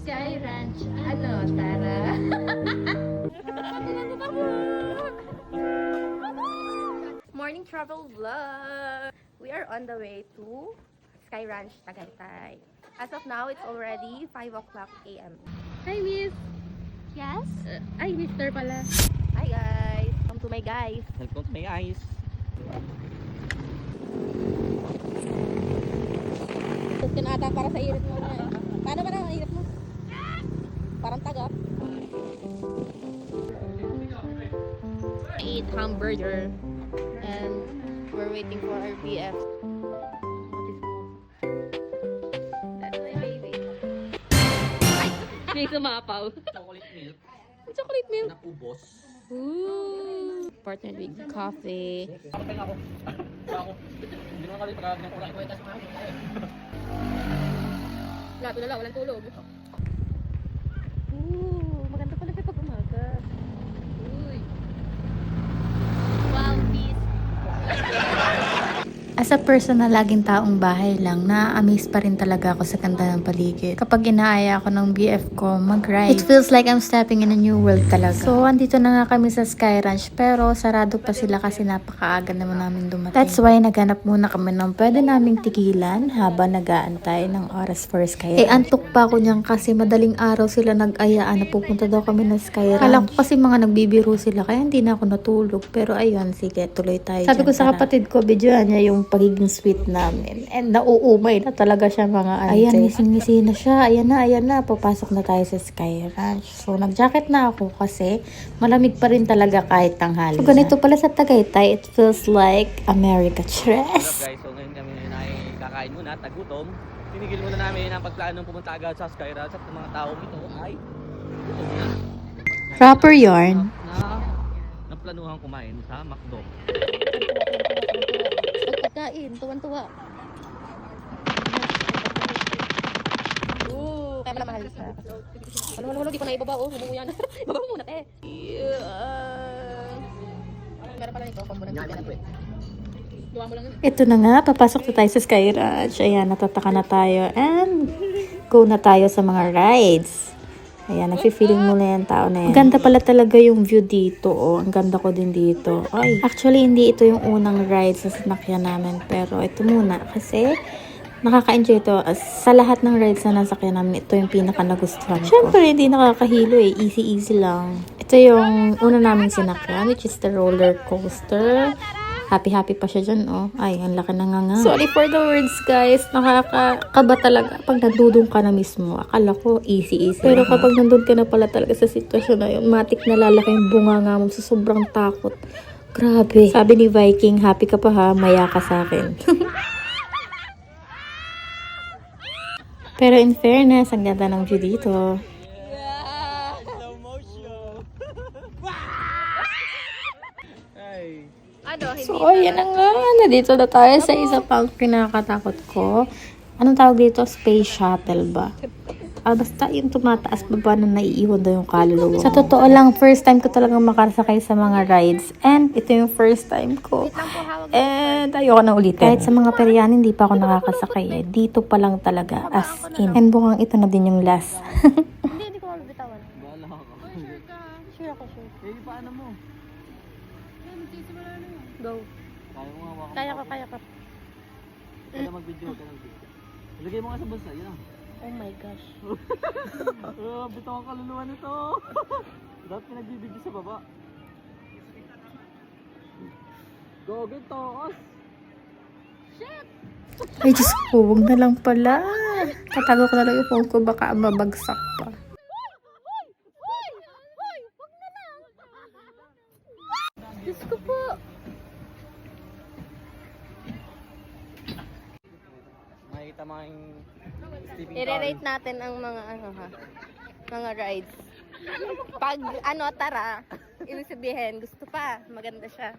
Sky Ranch. Ano, Tara? Morning travel vlog. We are on the way to Sky Ranch, Tagaytay. As of now, it's already 5 o'clock a.m. Hi, Miss. Yes? Ay, Mister pala. Hi, guys. Welcome to my guys. Welcome to my eyes. Tapos ka na ata para sa irit mo. Paano ba na ang irit mo? Parang taga. I eat hamburger and we're waiting for our BF. That's my baby. Ay! May sumapaw. Chocolate milk Chocolate milk. na ubos. Ooh. Partnered with coffee. Kapatay ako. Ako. Hindi naman kalit pagkakagin ko lang. Ikwenta sa mga Lato na lang, walang tulog. Ooh, maganda pala siya pag umaga. Uy. Wow, peace. As a person na laging taong bahay lang, na-amaze pa rin talaga ako sa ganda ng paligid. Kapag inaaya ako ng BF ko mag-ride, it feels like I'm stepping in a new world talaga. So, andito na nga kami sa Sky Ranch, pero sarado pa sila kasi napakaaga naman namin dumating. That's why naghanap muna kami ng pwede naming tigilan habang nag-aantay ng oras for Sky Ranch. Eh, antok pa ako niyan kasi madaling araw sila nag-ayaan na pupunta daw kami ng Sky Ranch. Kala ko kasi mga nagbibiro sila, kaya hindi na ako natulog. Pero ayun, sige, tuloy tayo. Sabi ko sa kapatid ko, videoan niya yung pagiging sweet namin. And nauumay na talaga siya mga ante. Ayan, ngising-ngisi na siya. Ayan na. Papasok na tayo sa Sky Ranch. So, nag-jacket na ako kasi malamig pa rin talaga kahit tanghali. So, ganito pala sa Tagaytay. It feels like America. Tres! guys, so ngayon kami ay kakain muna, tagutom. Tinigil muna namin ang pagplano pumunta agad sa Sky Ranch at ng mga taong ito ay gutom na. Proper yarn. Naplanuhan kumain sa McDo. Pagkain, tuwan-tuwa. Ooh, kaya pala mahal siya. Halo, di ko na ibaba, oh. Humuya na. Ibaba mo muna, te. Meron pala nito, combo ng chicken. Gawa mo lang yun. Ito na nga, papasok na tayo sa Sky Ranch. Ayan, natataka na tayo. And go na tayo sa mga rides. Ayan, nag-feeling mo na yung tao na yan. Ganda pala talaga yung view dito, oh. Ang ganda ko din dito. Ay, actually, hindi ito yung unang ride sa sinakyan namin. Pero ito muna, kasi nakaka-enjoy ito. Sa lahat ng rides na nasakyan namin, ito yung pinaka-nagustuhan ko. Siyempre, hindi nakakahilo eh. Easy-easy lang. Ito yung una naming sinakyan, which is the roller coaster. Happy pa siya dyan, oh. Ay, ang laki na nga. Sorry for the words, guys. Nakakakaba talaga pag nandudong ka na mismo. Akala ko easy. Pero kapag nandun ka na pala talaga sa sitwasyon na yun, matik na lalaki yung bunganga mo sa sobrang takot. Grabe. Sabi ni Viking, happy ka pa ha, maya ka sa akin. Pero in fairness, ang ganda ng view dito. Ano, hindi So, yan na nga. Nandito na tayo sa isa pang kinakatakot ko. Anong tawag dito? Space shuttle ba? Basta yung tumataas baba na naiiwan daw yung kaluluwa. Sa totoo lang, first time ko talagang makasakay sa mga rides. And ito yung first time ko. And ayoko na ulitin. Kahit sa mga peryan, hindi pa ako nakakasakay eh. Dito pa lang talaga, as in. And mukhang ito na din yung last. Hindi ko mabibitawan. Bahala ka. Sure ako, sure. Eh, paano mo? Go. Kaya mo hawakan. Kaya ko. Kaya mag-video ka ng video. Ilagay mo nga sa bulsa, yun ah. Oh my gosh. Bitaw ang kaluluwa nito. Dapat pinagbibigyo sa baba. Go, get toos! Ay, Diyos ko, huwag na lang pala. Tatago ko na lang yung phone ko, baka mabagsak pa. Diyos ko po. Makikita mo yung Steven I-rate natin ang mga mga rides. Pag tara, ibig sabihin, gusto pa, maganda siya.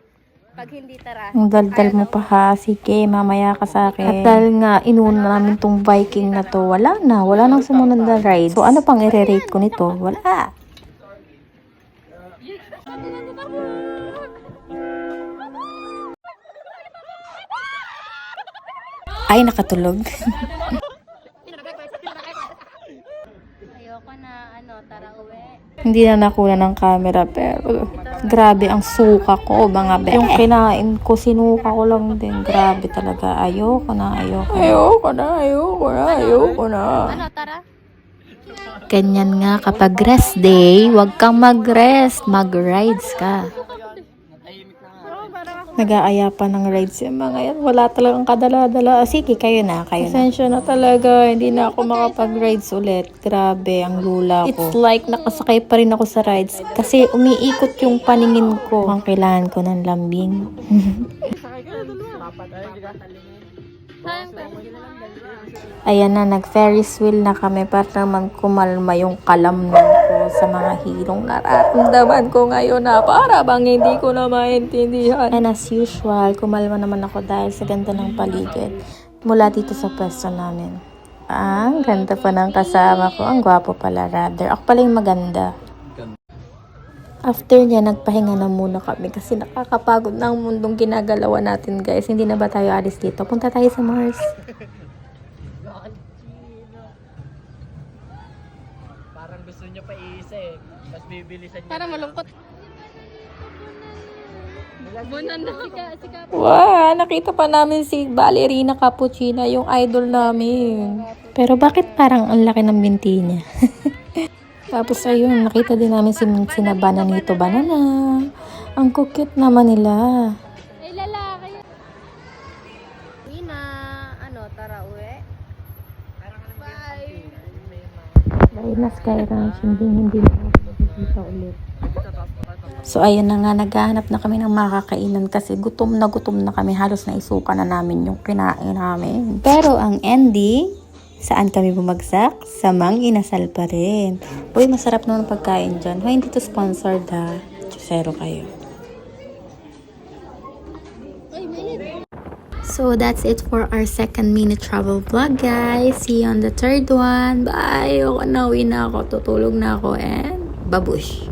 Pag hindi tara, Ang daldal mo pa ha. Sige, mamaya ka sa akin. At dahil nga, inuna namin tong Viking na to, wala nang sumunod na ride. So, ano pang i-rate ko nito? Wala. Ay, nakatulog. Ayoko na, tara uwi. Hindi na nakuha ng camera pero grabe ang suka ko mga be. Yung kinain ko, sinuka ko lang din. Grabe talaga. Ayoko na. Ano, tara? Ganyan nga kapag rest day, huwag kang mag-rest. Mag-rides ka. Nag-aaya pa ng rides yung mga yan. Wala talagang kadala-dala. Sige, kayo na. Pasensya na talaga. Hindi na ako makapag-rides ulit. Grabe, ang lula ko. It's like nakasakay pa rin ako sa rides. Kasi umiikot yung paningin ko. Ang kailangan ko ng lambing. Ayan na, nag-Ferris wheel na kami para naman kumalma yung kalamnan ko sa mga hilong nararamdaman ko ngayon na para bang hindi ko na maintindihan. And as usual, kumalma naman ako dahil sa ganda ng paligid mula dito sa pwesto namin. Ang ganda pa ng kasama ko. Ang gwapo pala rather. Ako pala yung maganda. After niya, nagpahinga na muna kami kasi nakakapagod na ang mundong ginagalawa natin, guys. Hindi na ba tayo alis dito? Punta tayo sa Mars. Parang gusto niya pa isa eh. Tapos bibilisan niya. Para malungkot. Bunan na. Sika. Wow, nakita pa namin si Ballerina Cappuccina, yung idol namin. Pero bakit parang ang laki ng binti niya? Tapos ayun, nakita din namin sina Bananito Banana. Ang cute naman nila. Ay, lalaki. Uwi na. Tara uwi. Bye. Dahil na Sky Ranch, hindi na ako makikita ulit. So ayun na nga, naghahanap na kami ng makakainan kasi gutom na kami. Halos naisuka na namin yung kinain namin. Pero ang ending, saan kami bumagsak? Sa Mang Inasal pa rin. Uy, masarap naman pagkain dyan. Hoy, hindi to sponsored ha. Chusero kayo. So that's it for our second mini travel vlog, guys. See you on the third one. Bye! Uwi na ako. Tutulog na ako and babush!